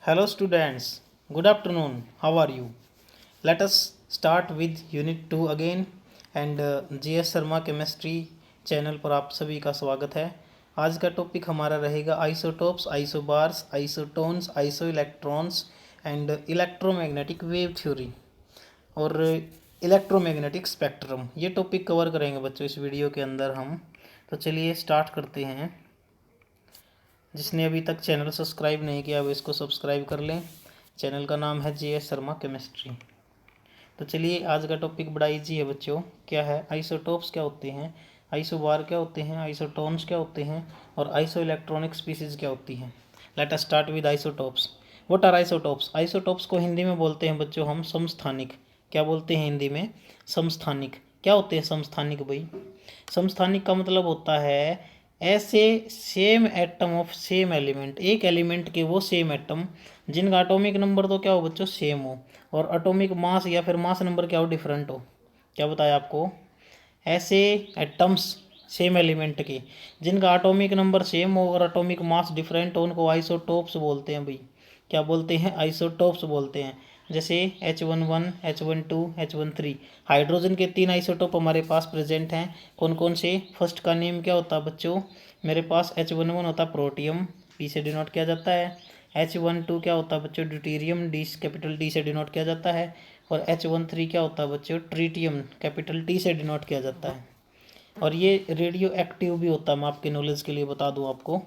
Hello students, good afternoon. How are you? Let us start with Unit 2 again and GS Sharma chemistry channel पर आप सभी का स्वागत है। आज का टॉपिक हमारा रहेगा isotopes, isobars, isotones, iso electrons and electromagnetic wave theory और इलेक्ट्रोमैग्नेटिक स्पेक्ट्रम। ये टॉपिक कवर करेंगे बच्चों इस वीडियो के अंदर हम। तो चलिए स्टार्ट करते हैं। जिसने अभी तक चैनल सब्सक्राइब नहीं किया वो इसको सब्सक्राइब कर लें। चैनल का नाम है GS शर्मा केमिस्ट्री। तो चलिए आज का टॉपिक बड़ा इजी है बच्चों। क्या है? आइसोटोप्स क्या होते हैं, आइसोबार क्या होते हैं, आइसोटोन्स क्या होते हैं और आइसो इलेक्ट्रॉनिक स्पीसीज क्या होती हैं। Let us start with isotopes. What are isotopes? Isotopes को हिंदी में बोलते हैं बच्चों हम समस्थानिक। क्या बोलते हैं हिंदी में? समस्थानिक। क्या होते हैं समस्थानिक भाई? समस्थानिक का मतलब होता है ऐसे same atom of same element, एक एलिमेंट के वो सेम एटम जिनका एटॉमिक नंबर तो क्या हो बच्चों सेम हो और एटॉमिक मास या फिर मास नंबर क्या हो डिफरेंट हो। क्या बताया आपको? ऐसे एटम्स सेम एलिमेंट के जिनका एटॉमिक नंबर सेम हो और एटॉमिक मास डिफरेंट हो उनको आइसोटोप्स बोलते हैं भाई। क्या बोलते हैं? आइसोटोप्स बोलते हैं। जैसे H11, H12, H13 हाइड्रोजन के 3 आइसोटोप हमारे पास प्रेजेंट हैं। कौन कौन से? फर्स्ट का नेम क्या होता है बच्चों? मेरे पास H11 होता है प्रोटियम, P से डिनोट किया जाता है। H12 क्या होता है बच्चों? ड्यूटेरियम, D कैपिटल D से डिनोट किया जाता है। और H13 क्या होता है बच्चों? ट्रीटियम, कैपिटल T से डिनोट किया जाता है। और ये रेडियो एक्टिव भी होता है। मैं आपके नॉलेज के लिए बता दूं आपको,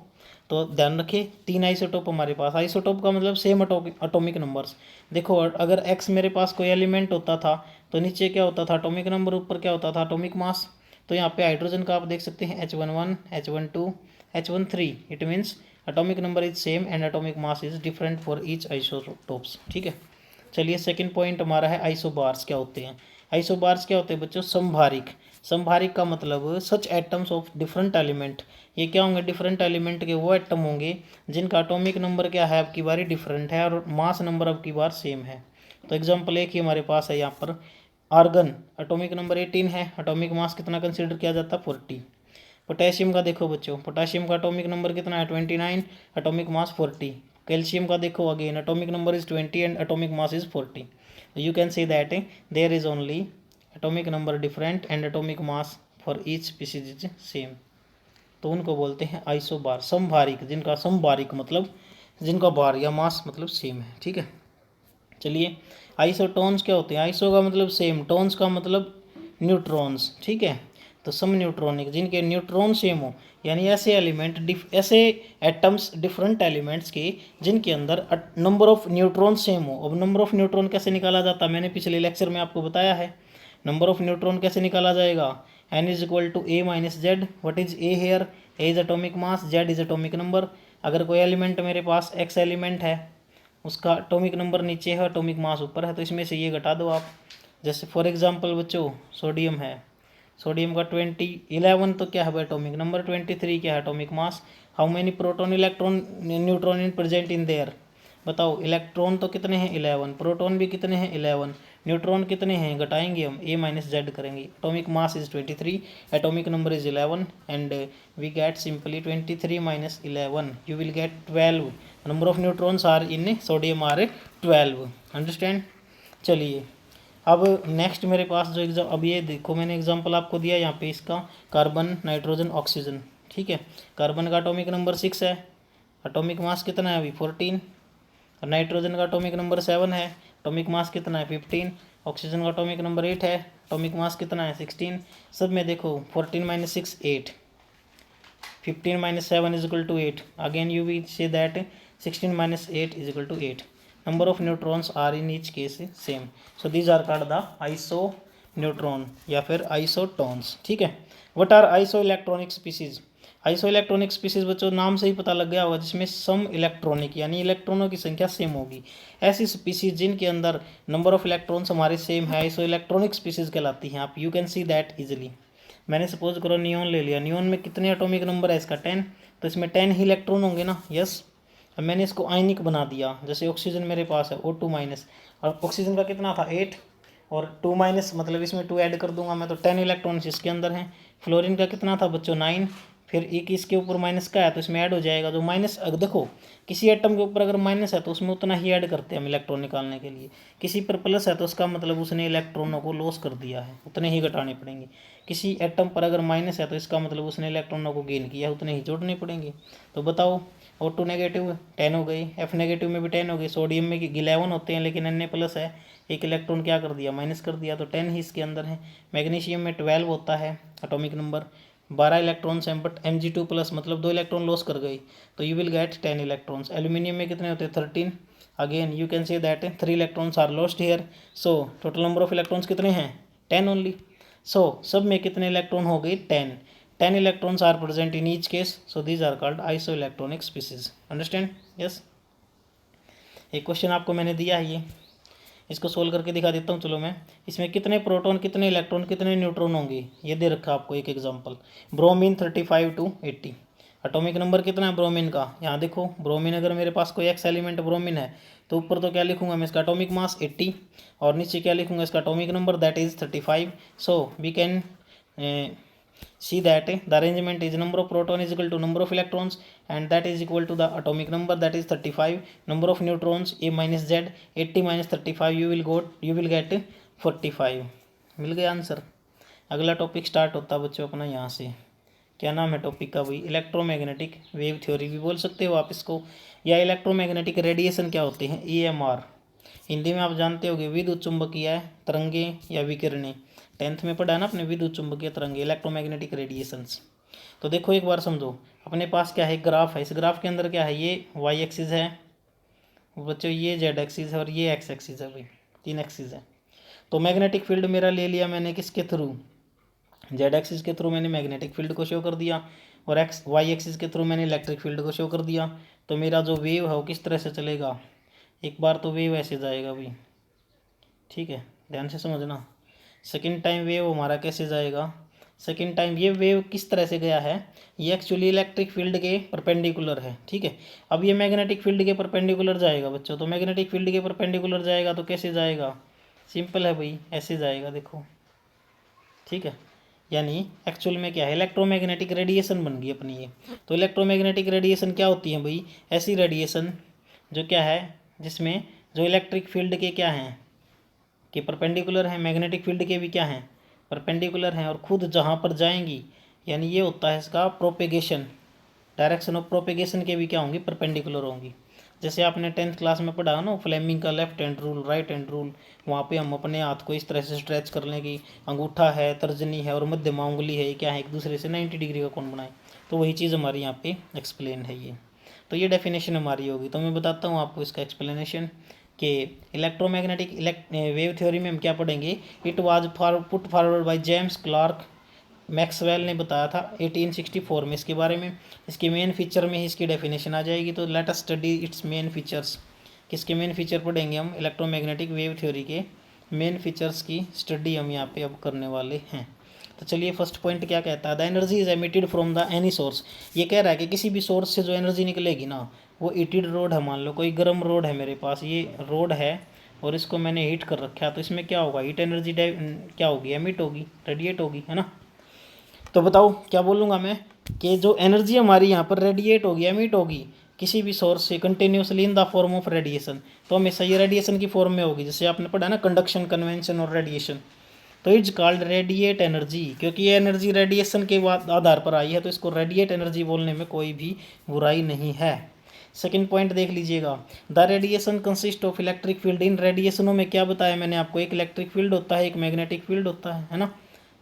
तो ध्यान रखिए। 3 आइसोटोप हमारे पास। आइसोटोप का मतलब सेम एटॉमिक नंबर्स। देखो अगर एक्स मेरे पास कोई एलिमेंट होता था तो नीचे क्या होता था? एटॉमिक नंबर, ऊपर क्या होता था? Atomic mass. तो यहाँ पे हाइड्रोजन का आप देख सकते हैं H11, H12, H13। It means atomic number is same and atomic mass is different for each isotopes. ठीक है। चलिए सेकंड पॉइंट हमारा है आइसोबार्स क्या होते हैं। आइसोबार्स क्या होते हैं बच्चों? संभारिक। संभारिक का मतलब सच एटम्स ऑफ डिफरेंट एलिमेंट। ये क्या होंगे? डिफरेंट एलिमेंट के वो एटम होंगे जिनका एटॉमिक नंबर क्या है आपकी बारी डिफरेंट है और मास नंबर आपकी बार सेम है। तो एग्जांपल एक ही हमारे पास है यहाँ पर। आर्गन एटॉमिक नंबर 18 है, एटॉमिक मास कितना कंसीडर किया जाता है? 40। पोटेशियम का देखो बच्चों, पोटेशियम का एटॉमिक नंबर कितना है? 29, एटॉमिक मास 40। कैल्शियम का देखो again, atomic number is 20 and atomic mass is 40। You can say that there is only atomic number different and atomic mass for each species is same. तो उनको बोलते हैं isobar, समभारिक। जिनका समभारिक मतलब जिनका बार या मास मतलब सेम है। ठीक है। चलिए आइसोटोन्स क्या होते हैं? आइसो का मतलब सेम, टोन्स का मतलब न्यूट्रॉन्स। ठीक है। तो सम न्यूट्रॉनिक जिनके न्यूट्रॉन सेम हो, यानी ऐसे एलिमेंट ऐसे एटम्स डिफरेंट एलिमेंट्स के जिनके अंदर नंबर ऑफ न्यूट्रॉन सेम हो। अब नंबर ऑफ न्यूट्रॉन कैसे निकाला जाता है? मैंने पिछले लेक्चर में आपको बताया है। नंबर ऑफ न्यूट्रॉन कैसे निकाला जाएगा? N is equal to A minus Z. What is A here? A is atomic mass, Z is atomic number. अगर कोई एलिमेंट मेरे पास X एलिमेंट है, उसका एटॉमिक नंबर नीचे है, एटॉमिक मास ऊपर है, तो इसमें से ये घटा दो आप। जैसे फॉर एग्जांपल बच्चों सोडियम है, सोडियम का 11 तो क्या है एटॉमिक नंबर, 23 क्या है atomic mass. How many proton electron neutron in present in their? बताओ। इलेक्ट्रॉन तो कितने हैं? 11। प्रोटॉन भी कितने हैं? 11। न्यूट्रॉन कितने हैं? घटाएंगे हम, A माइनस जेड करेंगे। Atomic mass is 23, atomic number is 11 and we get simply 23 minus 11 you will get 12। Number of neutrons are in sodium are 12। Understand? चलिए अब नेक्स्ट मेरे पास जो एग्जाम, अब ये देखो मैंने एग्जांपल आपको दिया यहाँ पे इसका, कार्बन, नाइट्रोजन, ऑक्सीजन। ठीक है। कार्बन का एटॉमिक नंबर 6 है, एटॉमिक मास कितना है अभी? 14। और नाइट्रोजन का एटॉमिक नंबर 7 है, एटॉमिक मास कितना है? 15। ऑक्सीजन का एटॉमिक नंबर 8 है, एटॉमिक मास कितना है? 16। सब में देखो 14 minus 6 8, 15 minus 7 is equal to 8. Again you will say that 16 minus 8 is equal to 8. Number of neutrons are in each case same. So these are called the isoneutron या फिर isotones. ठीक है। What are isoelectronic species? Iso electronic species बच्चों नाम से ही पता लग गया होगा, जिसमें सम इलेक्ट्रॉनिक यानी इलेक्ट्रॉनों की संख्या सेम होगी। ऐसी स्पीसीज जिनके अंदर नंबर ऑफ इलेक्ट्रॉन्स हमारे सेम है आइसो इलेक्ट्रॉनिक स्पीसीज कहलाती हैं। आप you can see that easily. मैंने सपोज करो नियॉन ले लिया, नियॉन में कितने एटॉमिक नंबर है इसका? 10। तो इसमें 10 ही इलेक्ट्रॉन होंगे ना? यस। अब मैंने इसको आयनिक बना दिया। जैसे ऑक्सीजन मेरे पास है O2 माइनस, और ऑक्सीजन का कितना था? 8 और 2 माइनस मतलब इसमें 2 ऐड कर दूंगा मैं, तो 10 इलेक्ट्रॉन्स इसके अंदर हैं। फ्लोरीन का कितना था बच्चों? 9। फिर एक इसके ऊपर माइनस का है तो इसमें ऐड हो जाएगा जो माइनस। देखो किसी एटम के ऊपर अगर माइनस है तो उसमें उतना ही ऐड करते हैं हम इलेक्ट्रॉन निकालने के लिए। किसी पर प्लस है तो उसका मतलब उसने इलेक्ट्रॉनों को लॉस कर दिया है, उतने ही घटाने पड़ेंगे। किसी एटम पर अगर माइनस है तो इसका मतलब उसने इलेक्ट्रॉनों को गेन किया, उतने ही जोड़ने पड़ेंगे। तो बताओ O2 नेगेटिव 10 हो गई, F नेगेटिव में भी 10 हो गई। सोडियम में 11 होते हैं लेकिन Na प्लस है, एक इलेक्ट्रॉन क्या कर दिया, माइनस कर दिया, तो 10 ही इसके अंदर है। मैग्नीशियम में 12 होता है एटॉमिक नंबर, 12 इलेक्ट्रॉन्स हैं, बट Mg2 प्लस मतलब 2 इलेक्ट्रॉन लॉस कर गई, तो you will get 10 electrons. Aluminium में कितने होते हैं 13, again you can say that 3 electrons are lost here. So total number of electrons कितने हैं 10 ओनली। सो सब में कितने इलेक्ट्रॉन हो गई 10 electrons are present in each case, so these are called isoelectronic species. Understand? Yes. एक question आपको मैंने दिया है, ये इसको सोल्व करके दिखा देता हूँ। चलो मैं, इसमें कितने प्रोटॉन कितने इलेक्ट्रॉन कितने न्यूट्रॉन होंगे ये दे रखा आपको एक example. Bromine 35 to 80, atomic number कितना है ब्रोमीन का, यहाँ देखो ब्रोमीन अगर मेरे पास कोई एक्स एलिमेंट ब्रोमीन है तो ऊपर तो क्या लिखूंगा मैं इसका एटॉमिक मास 80 और नीचे क्या लिखूंगा इसका atomic number that is 35। So we can see that the arrangement is number of proton is equal to number of electrons and that is equal to the atomic number that is 35, number of neutrons A minus Z, 80 minus 35 you will get 45। मिल गया answer. अगला topic start होता है बच्चों अपना यहाँ से। क्या नाम है टॉपिक का भाई, इलेक्ट्रोमैग्नेटिक वेव थ्योरी भी बोल सकते हो आप इसको, या इलेक्ट्रोमैग्नेटिक रेडिएशन क्या होते हैं EMR। हिंदी में आप जानते होगे विद्युत चुंबकीय तरंगे या विकिरणें, 10th में पढ़ा ना अपने विद्युत चुंबकीय तरंगे इलेक्ट्रोमैग्नेटिक रेडिएशंस। तो देखो एक बार समझो, अपने पास क्या है ग्राफ है, इस ग्राफ के अंदर क्या है ये वाई एक्सिस है बच्चों, ये जेड एक्सिस है और ये एक्स एक्सिस है भाई, 3 एक्सिस है। तो मैग्नेटिक फील्ड मेरा ले लिया मैंने किसके थ्रू, जेड एक्सिस के थ्रू मैंने मैग्नेटिक फील्ड को शो कर दिया और एक्स वाई एक्सिस के थ्रू मैंने इलेक्ट्रिक फील्ड को शो कर दिया। तो मेरा जो वेव है वो किस तरह से चलेगा, एक बार तो वेव ऐसे जाएगा भाई, ठीक है ध्यान से समझना। सेकेंड टाइम वेव हमारा कैसे जाएगा, सेकेंड टाइम ये वेव किस तरह से गया है, ये एक्चुअली इलेक्ट्रिक फील्ड के परपेंडिकुलर है, ठीक है। अब ये मैग्नेटिक फील्ड के परपेंडिकुलर जाएगा बच्चों, तो मैग्नेटिक फील्ड के परपेंडिकुलर जाएगा तो कैसे जाएगा, सिंपल है भाई ऐसे जाएगा देखो, ठीक है। यानी एक्चुअल में क्या है इलेक्ट्रोमैग्नेटिक रेडिएशन बन गई अपनी ये। तो इलेक्ट्रोमैग्नेटिक रेडिएशन क्या होती है भाई, ऐसी रेडिएशन जो क्या है जिसमें जो इलेक्ट्रिक फील्ड के क्या हैं कि परपेंडिकुलर है, मैग्नेटिक फील्ड के भी क्या हैं परपेंडिकुलर हैं और खुद जहाँ पर जाएंगी, यानी ये होता है इसका प्रोपेगेशन, डायरेक्शन ऑफ प्रोपेगेशन के भी क्या होंगी परपेंडिकुलर होंगी। जैसे आपने 10th क्लास में पढ़ा ना फ्लेमिंग का left hand rule right hand rule, वहाँ पे हम अपने हाथ को इस तरह से स्ट्रेच कर लें कि अंगूठा है तर्जनी है और मध्यमा उंगली है, ये क्या है एक दूसरे से 90 डिग्री का कोण बनाए, तो वही चीज़ हमारी यहाँ पे एक्सप्लेन है ये। तो ये डेफिनेशन हमारी होगी। तो मैं बताता हूँ आपको इसका एक्सप्लेनेशन कि इलेक्ट्रोमैग्नेटिक वेव थ्योरी में हम क्या पढ़ेंगे, it was put forward by James Clerk Maxwell ने बताया था 1864 में इसके बारे में। इसके मेन फीचर में ही इसकी डेफिनेशन आ जाएगी। तो let us study it's main features, किसके मेन फीचर पढ़ेंगे हम, इलेक्ट्रोमैग्नेटिक वेव थ्योरी के मेन फीचर्स की स्टडी हम यहाँ पे अब करने वाले हैं। तो चलिए फर्स्ट पॉइंट क्या कहता है, the energy is emitted from the any source. ये कह रहा है कि किसी भी सोर्स से जो एनर्जी निकलेगी ना वो हीटेड रोड है, मान लो कोई गर्म रोड है मेरे पास, ये रोड है और इसको मैंने हीट कर रखा है, तो इसमें क्या होगा हीट एनर्जी क्या होगी एमिट होगी, रेडिएट होगी, है ना। तो बताओ क्या बोलूँगा मैं कि जो एनर्जी हमारी यहाँ पर रेडिएट होगी एमिट होगी किसी भी सोर्स से continuously in the form of radiation, तो हमेशा ये रेडिएशन की फॉर्म में होगी। जैसे आपने पढ़ा ना कंडक्शन कन्वेंशन और रेडिएशन, तो इट्स कॉल्ड रेडिएट एनर्जी, क्योंकि ये एनर्जी रेडिएशन के आधार पर आई है तो इसको रेडिएट एनर्जी बोलने में कोई भी बुराई नहीं है। सेकेंड पॉइंट देख लीजिएगा, the radiation consist of electric field. इन रेडिएशनों में क्या बताया मैंने आपको, एक इलेक्ट्रिक फील्ड होता है एक मैग्नेटिक फील्ड होता है ना।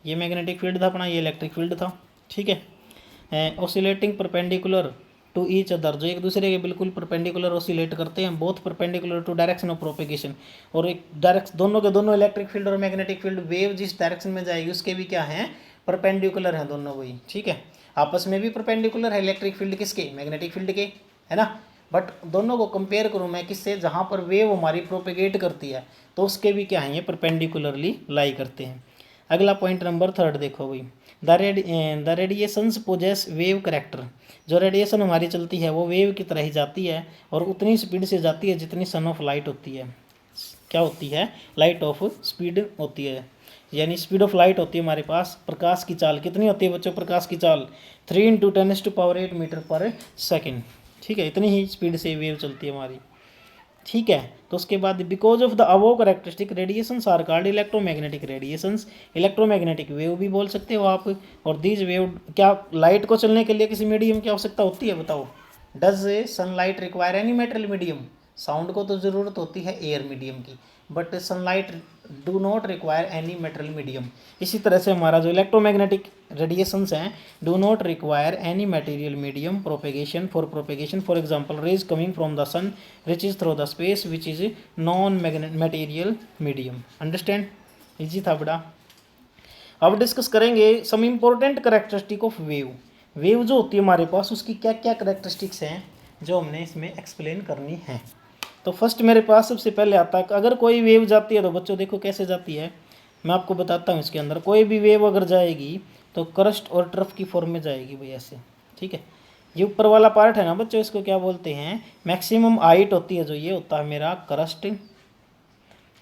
ये मैग्नेटिक फील्ड था अपना, ये इलेक्ट्रिक फील्ड था, ठीक है। Oscillating perpendicular to each other, जो एक दूसरे के बिल्कुल परपेंडिकुलर ऑसिलेट करते हैं, both perpendicular to direction of propagation. और एक डायरेक्ट दोनों के दोनों इलेक्ट्रिक फील्ड और मैग्नेटिक फील्ड वेव जिस डायरेक्शन में जाएगी उसके भी क्या हैं परपेंडिकुलर हैं दोनों वही, ठीक है। आपस में भी परपेंडिकुलर है इलेक्ट्रिक फील्ड किसके, मैग्नेटिक फील्ड के, है ना। बट दोनों को कंपेयर करूँ मैं किससे, जहाँ पर वेव हमारी प्रोपेगेट करती है तो उसके भी क्या हैं ये परपेंडिकुलरली लाई करते हैं। अगला पॉइंट नंबर 3 देखो भाई, the radiations possess wave character. जो रेडिएशन हमारी चलती है वो वेव की तरह ही जाती है और उतनी स्पीड से जाती है जितनी सन ऑफ लाइट होती है। क्या होती है, लाइट ऑफ स्पीड होती है। यानी स्पीड ऑफ लाइट होती है हमारे पास, प्रकाश की चाल कितनी होती है बच्चों, प्रकाश की चाल 3 × 10⁸ मीटर पर सेकेंड। ठीक है, इतनी ही स्पीड से वेव चलती है हमारी। ठीक है, तो उसके बाद because of the above characteristic radiations are called electromagnetic radiations, electromagnetic wave भी बोल सकते हो आप। और दीज वेव, क्या लाइट को चलने के लिए किसी मीडियम की आवश्यकता होती है बताओ? Does sunlight require any metal medium? Sound को तो ज़रूरत होती है एयर मीडियम की, but sunlight do not require any metal medium. इसी तरह से हमारा जो इलेक्ट्रोमैग्नेटिक रेडिएशंस हैं do not require any material medium propagation for example rays coming from the sun reaches through the space which is non material medium. Understand? Easy था बड़ा। अब discuss करेंगे some important characteristic of wave. Wave जो होती है हमारे पास उसकी क्या क्या करेक्टरिस्टिक्स हैं जो हमने इसमें एक्सप्लेन करनी है। तो फर्स्ट मेरे पास सबसे पहले आता है, अगर कोई वेव जाती है तो बच्चों देखो कैसे जाती है, मैं आपको बताता हूँ। इसके अंदर कोई भी वेव अगर जाएगी तो क्रस्ट और ट्रफ की फॉर्म में जाएगी भाई, ऐसे। ठीक है, ये ऊपर वाला पार्ट है ना बच्चों, इसको क्या बोलते हैं, मैक्सिमम हाइट होती है जो, ये होता है मेरा क्रस्ट।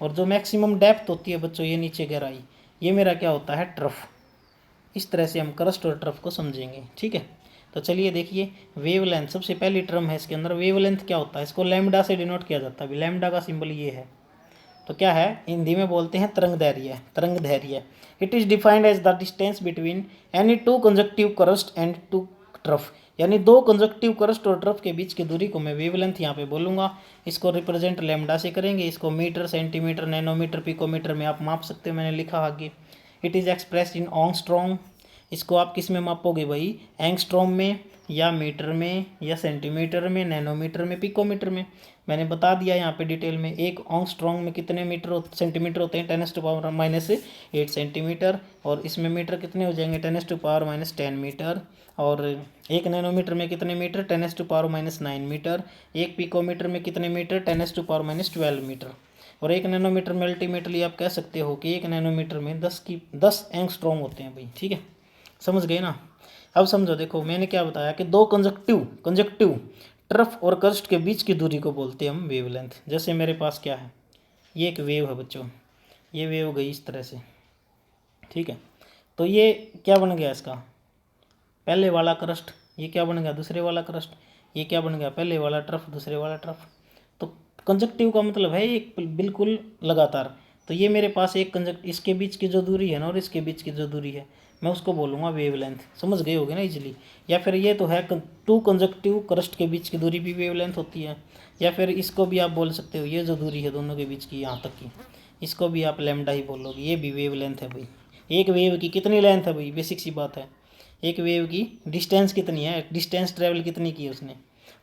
और जो मैक्सिमम डेप्थ होती है बच्चों, ये नीचे गहराई, ये मेरा क्या होता है, ट्रफ। इस तरह से हम क्रस्ट और ट्रफ को समझेंगे। ठीक है, तो चलिए देखिए, वेवलेंथ सबसे पहली टर्म है इसके अंदर। वेवलेंथ क्या होता है, इसको लैम्डा से डिनोट किया जाता है। लैम्डा का सिंबल ये है, तो क्या है, हिंदी में बोलते हैं तरंगदैर्घ्य। तरंगदैर्घ्य it is defined as the distance between any two conjunctive crust and two trough, यानी दो कंजक्टिव क्रस्ट और ट्रफ के बीच की दूरी को मैं वेवलेंथ यहाँ पे बोलूँगा। इसको रिप्रेजेंट लैम्डा से करेंगे। इसको मीटर, सेंटीमीटर, नैनोमीटर, पिकोमीटर में आप माप सकते हो, मैंने लिखा आगे। It is expressed in angstrom. इसको आप किस में मापोगे भाई, एंगस्ट्रॉम में, या मीटर में, या सेंटीमीटर में, नैनोमीटर में, पिकोमीटर में। मैंने बता दिया यहाँ पे डिटेल में। एक ऑंगस्ट्रॉन्ग में कितने सेंटीमीटर होते हैं, 10⁻⁻8 सेंटीमीटर। और इसमें मीटर कितने हो जाएंगे, 10⁻10 मीटर। और एक नैनोमीटर में कितने मीटर, 10⁻9 मीटर। एक पिकोमीटर में कितने मीटर, 10⁻12 मीटर। और एक नैनोमीटर में अल्टीमेटली आप कह सकते हो कि एक नैनोमीटर में 10 एंगस्ट्रॉम होते हैं भाई। ठीक है, समझ गए ना? अब समझो, देखो मैंने क्या बताया कि दो कंजक्टिव ट्रफ और क्रस्ट के बीच की दूरी को बोलते हैं हम वेवलेंथ। जैसे मेरे पास क्या है, ये एक वेव है बच्चों, ये वेव गई इस तरह से। ठीक है, तो ये क्या बन गया, इसका पहले वाला क्रस्ट, ये क्या बन गया, दूसरे वाला क्रस्ट, ये क्या बन गया, पहले वाला ट्रफ, दूसरे वाला ट्रफ। तो कंजक्टिव का मतलब है एक बिल्कुल लगातार। तो ये मेरे पास एक इसके बीच की जो दूरी है ना और इसके बीच की जो दूरी है, मैं उसको बोलूँगा वेवलेंथ। समझ गए होगे ना इजीली? या फिर ये तो है टू कंजक्टिव क्रस्ट के बीच की दूरी भी वेवलेंथ होती है। या फिर इसको भी आप बोल सकते हो, ये जो दूरी है दोनों के बीच की यहाँ तक की, इसको भी आप लैम्डा ही बोलोगे, ये भी वेवलेंथ है भाई। एक वेव की कितनी लेंथ है भाई, बेसिक सी बात है। एक वेव की डिस्टेंस कितनी है, डिस्टेंस ट्रेवल कितनी की है उसने,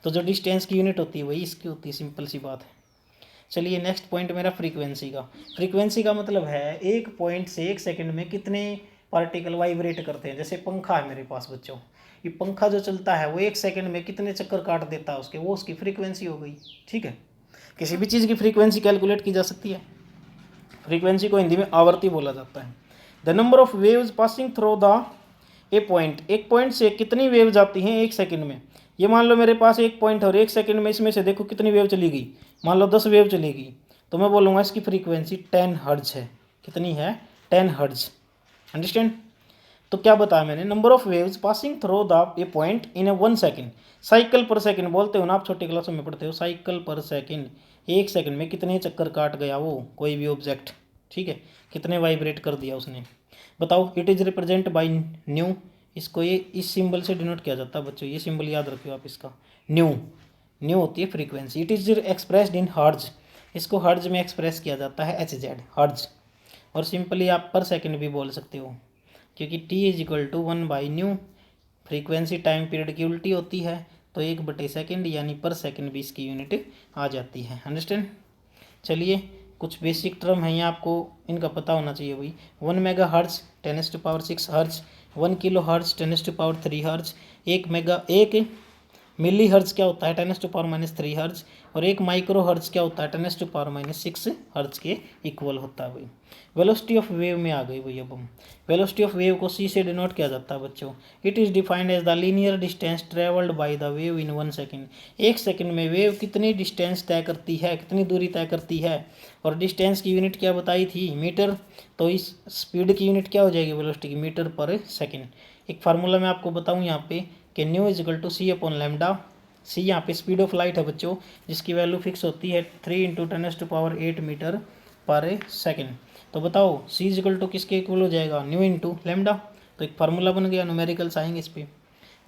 तो जो डिस्टेंस की यूनिट होती है वही इसकी होती है, सिंपल सी बात है। चलिए नेक्स्ट पॉइंट मेरा फ्रीक्वेंसी का। फ्रीक्वेंसी का मतलब है एक पॉइंट से एक सेकंड में कितने पार्टिकल वाइब्रेट करते हैं। जैसे पंखा है मेरे पास बच्चों, ये पंखा जो चलता है वो एक सेकंड में कितने चक्कर काट देता है उसके, वो उसकी फ्रीक्वेंसी हो गई। ठीक है, किसी भी चीज़ की फ्रीक्वेंसी कैलकुलेट की जा सकती है। फ्रीक्वेंसी को हिंदी में आवृत्ति बोला जाता है। The number of waves passing through the A point, एक पॉइंट से कितनी वेव जाती हैं एक सेकंड में। ये मान लो मेरे पास एक पॉइंट है और एक सेकंड में इसमें से देखो कितनी वेव चली गई, मान लो 10 वेव चली गई, तो मैं बोलूँगा इसकी फ्रीक्वेंसी 10 हर्ट्ज है। कितनी है, 10 हर्ट्ज। अंडरस्टैंड? तो क्या बताया मैंने, number of waves passing through the A point in A 1 second. Cycle पर सेकंड बोलते हो ना आप, छोटी क्लासों में पढ़ते हो, साइकिल पर सेकंड। एक सेकंड में कितने चक्कर काट गया वो कोई भी ऑब्जेक्ट। ठीक है, कितने वाइब्रेट कर दिया उसने, बताओ। It is represent by new, इसको ये इस सिंबल से डिनोट किया जाता है बच्चों, ये सिंबल याद रखियो आप इसका, न्यू होती है frequency. It is expressed in hertz, इसको हर्ट्ज में एक्सप्रेस किया जाता है, HZ हर्ट्ज। और सिंपली आप पर सेकंड भी बोल सकते हो, क्योंकि T इज इक्वल टू 1/न्यू। फ्रीक्वेंसी टाइम पीरियड की उल्टी होती है, तो 1/सेकंड यानी पर सेकंड भी इसकी यूनिट आ जाती है। अंडरस्टैंड? चलिए कुछ बेसिक टर्म हैं ये आपको इनका पता होना चाहिए भाई। 1 mega hertz 10⁻6 hertz, 1 kilo hertz 10⁻3 hertz, 1 milli hertz क्या होता है 10⁻³ हर्ट्ज, और 1 माइक्रो हर्ट्ज क्या होता है 10⁻6 हर्ट्ज के इक्वल होता है भाई। वेलोसिटी ऑफ वेव में आ गई भाई। अब हम वेलोसिटी ऑफ वेव को c से डिनोट किया जाता है बच्चों। It is defined as the linear distance travelled by the wave in 1 second. 1 second में वेव कितनी डिस्टेंस तय करती है, कितनी दूरी तय करती है, और डिस्टेंस की यूनिट क्या बताई थी, मीटर। तो इस स्पीड की यूनिट क्या हो जाएगी वेलोसिटी की, मीटर पर सेकेंड। एक फार्मूला मैं आपको बताऊँ यहाँ पे कि nu is equal to c upon lambda. C यहाँ पे स्पीड ऑफ लाइट है बच्चों, जिसकी वैल्यू फिक्स होती है 3 × 10⁸ मीटर पर सेकेंड। तो बताओ सी इजिकल टू किसके इक्वल हो जाएगा, न्यू इंटू लैम्डा। तो एक फार्मूला बन गया, न्यूमेरिकल्स आएंगे इस पर।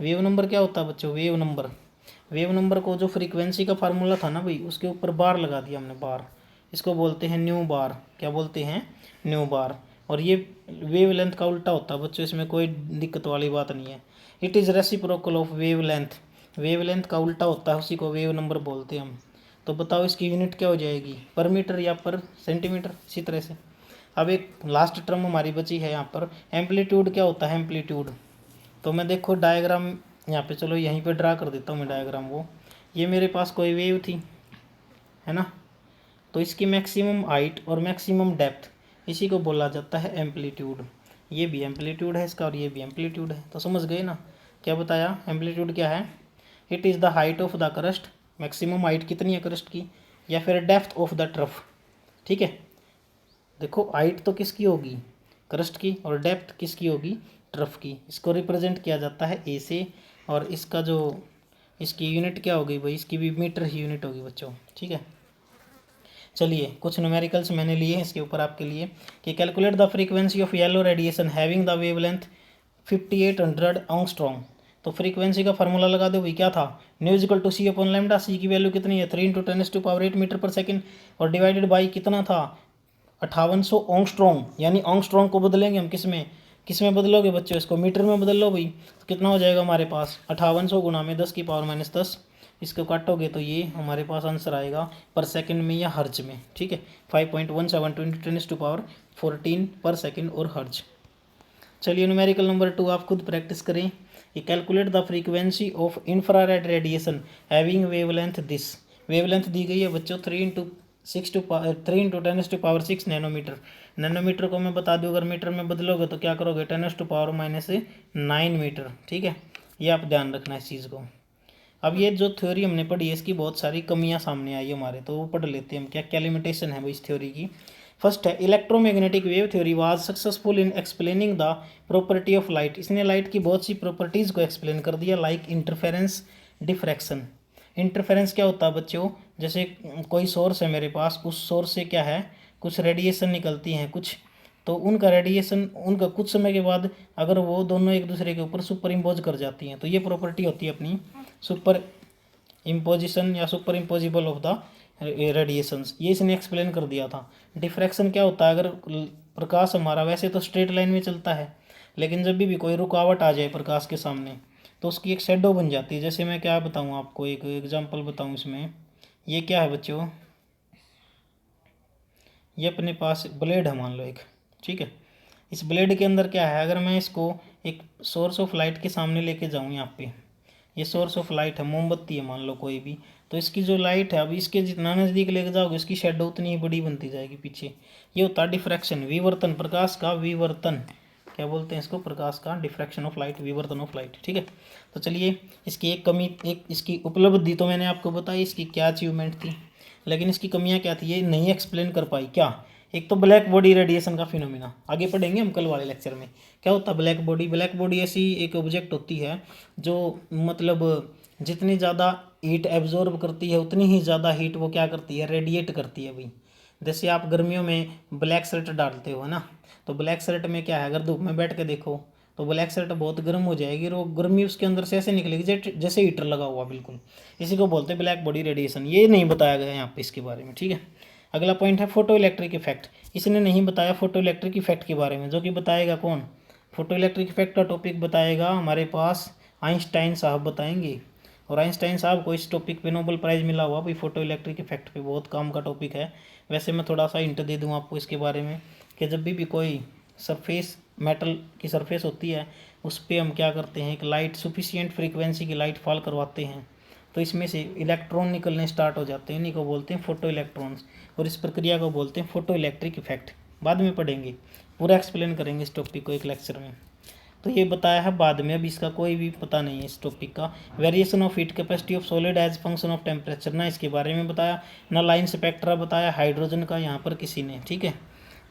वेव नंबर क्या होता है बच्चों, वेव नंबर को जो फ्रीक्वेंसी का फार्मूला था ना भाई, उसके ऊपर बार लगा दिया हमने, बार। इसको बोलते हैं न्यू बार। क्या बोलते हैं, न्यू बार। और ये वेव लेंथ का उल्टा होता है बच्चों, इसमें कोई दिक्कत वाली बात नहीं है। It is reciprocal of wave length. Wave length का उल्टा होता है, उसी को वेव नंबर बोलते हैं हम। तो बताओ इसकी यूनिट क्या हो जाएगी, पर मीटर या पर सेंटीमीटर, इसी तरह से। अब एक लास्ट टर्म हमारी बची है यहाँ पर, एम्पलीट्यूड क्या होता है, एम्पलीट्यूड। तो मैं देखो डायग्राम यहाँ पे, चलो यहीं पे ड्रा कर देता हूँ मैं डायग्राम। वो ये मेरे पास कोई वेव थी, है ना। तो इसकी मैक्सिमम हाइट और मैक्सिमम डेप्थ, इसी को बोला जाता है एम्पलीट्यूड। ये भी एम्पलीट्यूड है इसका, और ये भी एम्पलीट्यूड है। तो समझ गए ना क्या बताया, एम्पलीट्यूड क्या है। It is the height of the crust, maximum height कितनी है क्रस्ट की, या फिर डेप्थ ऑफ द ट्रफ। ठीक है, देखो हाइट तो किसकी होगी, क्रस्ट की, और डेप्थ किसकी होगी, ट्रफ की। इसको रिप्रेजेंट किया जाता है ए से, और इसका जो इसकी यूनिट क्या होगी भाई, इसकी भी मीटर ही यूनिट होगी बच्चों। ठीक है, चलिए कुछ न्यूमेरिकल्स मैंने लिए हैं इसके ऊपर आपके लिए, कि calculate the frequency of yellow radiation having the wavelength 5800 angstrom. तो फ्रीक्वेंसी का फार्मूला लगा दो भाई, क्या था, nu is equal to c upon lambda. C की वैल्यू कितनी है 3 × 10⁸ मीटर पर सेकेंड, और डिवाइडेड बाई कितना था 5800 एंगस्ट्रॉम। यानी एंगस्ट्रॉम को बदलेंगे हम किस में बदलोगे बच्चों, इसको मीटर में बदल लो भाई। तो कितना हो जाएगा हमारे पास 5800 गुणा में 10⁻−10। इसको काटोगे तो ये हमारे पास आंसर आएगा पर सेकंड में या हर्ज में। ठीक है, 5.172 × 10⁻14 पर सेकंड और हर्ज। चलिए न्यूमेरिकल नंबर 2 आप खुद प्रैक्टिस करें। ये calculate the frequency of infrared radiation having wavelength this. Wavelength दी गई है बच्चों 3 × 10⁻6 नैनोमीटर। नैनोमीटर को मैं बता दूँ, अगर मीटर में बदलोगे तो क्या करोगे 10⁻⁹ मीटर। ठीक है, ये आप ध्यान रखना इस चीज़ को। अब ये जो थ्योरी हमने पढ़ी है, इसकी बहुत सारी कमियां सामने आई हमारे, तो वो पढ़ लेते हैं हम, क्या क्या लिमिटेशन है भाई इस थ्योरी की। फर्स्ट है, electromagnetic wave theory was successful in explaining the property of light. इसने लाइट की बहुत सी प्रॉपर्टीज़ को एक्सप्लेन कर दिया, लाइक इंटरफेरेंस, डिफ्रैक्शन। इंटरफेरेंस क्या होता है बच्चों, जैसे कोई सोर्स है मेरे पास, उस सोर्स से क्या है कुछ रेडिएशन निकलती हैं कुछ, तो उनका रेडिएशन उनका कुछ समय के बाद अगर वो दोनों एक दूसरे के ऊपर सुपर इम्पोज कर जाती हैं, तो ये प्रॉपर्टी होती है अपनी सुपर इम्पोजिशन या super imposable of the radiations. ये इसने एक्सप्लेन कर दिया था। डिफ्रैक्शन क्या होता है, अगर प्रकाश हमारा वैसे तो स्ट्रेट लाइन में चलता है, लेकिन जब भी कोई रुकावट आ जाए प्रकाश के सामने, तो उसकी एक शेडो बन जाती है। जैसे मैं क्या बताऊँ आपको, एक एग्जांपल बताऊँ इसमें, ये क्या है बच्चों, ये अपने पास ब्लेड है मान लो एक। ठीक है, इस ब्लेड के अंदर क्या है, अगर मैं इसको एक सोर्स ऑफ लाइट के सामने लेके जाऊँ, यहाँ पे ये सोर्स ऑफ लाइट है, मोमबत्ती है मान लो कोई भी, तो इसकी जो लाइट है, अब इसके जितना नज़दीक लेके जाओगे इसकी शेडो उतनी ही बड़ी बनती जाएगी पीछे। ये होता है डिफ्रैक्शन, विवर्तन, प्रकाश का विवर्तन। क्या बोलते हैं इसको, प्रकाश का डिफ्रैक्शन ऑफ लाइट, विवर्तन ऑफ लाइट। ठीक है, तो चलिए इसकी एक कमी, एक इसकी उपलब्धि तो मैंने आपको बताई, इसकी क्या अचीवमेंट थी, लेकिन इसकी कमियां क्या थी, ये नहीं एक्सप्लेन कर पाई। क्या, एक तो ब्लैक बॉडी रेडिएशन का फिनोमिना, आगे पढ़ेंगे हम कल वाले लेक्चर में। क्या होता है ब्लैक बॉडी, ब्लैक बॉडी ऐसी एक ऑब्जेक्ट होती है जो मतलब जितनी ज़्यादा हीट एब्जॉर्ब करती है उतनी ही ज़्यादा हीट वो क्या करती है, रेडिएट करती है भाई। जैसे आप गर्मियों में ब्लैक शर्ट डालते हो ना, तो ब्लैक शर्ट में क्या है, अगर धूप में बैठ के देखो तो ब्लैक शर्ट बहुत गर्म हो जाएगी, और वो गर्मी उसके अंदर से ऐसे निकलेगी जैसे हीटर लगा हुआ बिल्कुल। इसी को बोलते हैं ब्लैक बॉडी रेडिएशन। ये नहीं बताया गया यहाँ पे इसके बारे में। ठीक है, अगला पॉइंट है फोटो इलेक्ट्रिक इफेक्ट। इसने नहीं बताया फोटो इलेक्ट्रिक इफेक्ट के बारे में, जो कि बताएगा कौन, फोटो इलेक्ट्रिक इफेक्ट का टॉपिक बताएगा हमारे पास आइंस्टाइन साहब बताएंगे। और आइंस्टाइन साहब को इस टॉपिक पे नोबेल प्राइज़ मिला हुआ भाई, फोटो इलेक्ट्रिक इफेक्ट पे, बहुत काम का टॉपिक है। वैसे मैं थोड़ा सा हिंट दे दूँ आपको इसके बारे में, कि जब भी कोई सरफेस, मेटल की सरफेस होती है, उस पर हम क्या करते हैं, एक लाइट, सुफिशियंट फ्रीक्वेंसी की लाइट फॉल करवाते हैं, तो इसमें से इलेक्ट्रॉन निकलने स्टार्ट हो जाते हैं, इन्हीं को बोलते हैं फोटो इलेक्ट्रॉन्स, और इस प्रक्रिया को बोलते हैं फोटो इलेक्ट्रिक इफेक्ट। बाद में पढ़ेंगे, पूरा एक्सप्लेन करेंगे इस टॉपिक को एक लेक्चर में। तो ये बताया है बाद में, अभी इसका कोई भी पता नहीं है इस टॉपिक का। Variation of heat capacity of solid as function of temperature, ना इसके बारे में बताया, ना लाइन स्पेक्ट्रा बताया हाइड्रोजन का यहाँ पर किसी ने, ठीक है।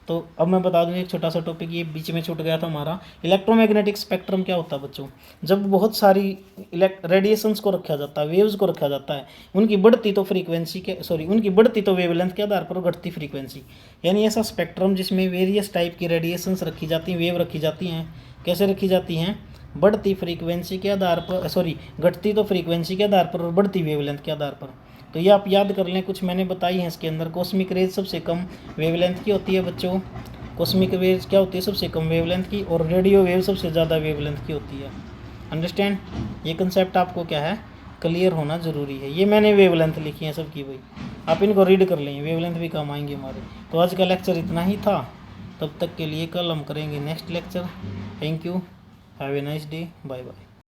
तो अब मैं बता दूँ एक छोटा सा टॉपिक, ये बीच में छूट गया था हमारा। इलेक्ट्रोमैग्नेटिक स्पेक्ट्रम क्या होता है बच्चों? जब बहुत सारी रेडिएशंस को रखा जाता है, वेव्स को रखा जाता है, उनकी बढ़ती तो फ्रीक्वेंसी के उनकी बढ़ती तो वेवलेंथ के आधार पर, घटती फ्रीक्वेंसी, यानी ऐसा स्पेक्ट्रम जिसमें वेरियस टाइप की रेडिएशंस रखी जाती हैं, वेव रखी जाती हैं। कैसे रखी जाती हैं? बढ़ती फ्रीक्वेंसी के आधार पर, घटती तो फ्रीक्वेंसी के आधार पर और बढ़ती वेवलेंथ के आधार पर। तो ये आप याद कर लें, कुछ मैंने बताई हैं इसके अंदर। कॉस्मिक रेज सबसे कम वेवलेंथ की होती है बच्चों, कॉस्मिक रेज क्या होती है? सबसे कम वेवलेंथ की, और रेडियो वेव सबसे ज़्यादा वेवलेंथ की होती है। अंडरस्टैंड? ये कंसेप्ट आपको क्या है, क्लियर होना ज़रूरी है। ये मैंने वेवलेंथ लिखी है सबकी भाई, आप इनको रीड कर लेंगे, वेवलेंथ भी काम आएंगे हमारे। तो आज का लेक्चर इतना ही था, तब तक के लिए कल हम करेंगे next lecture. Thank you, have a nice day, bye bye.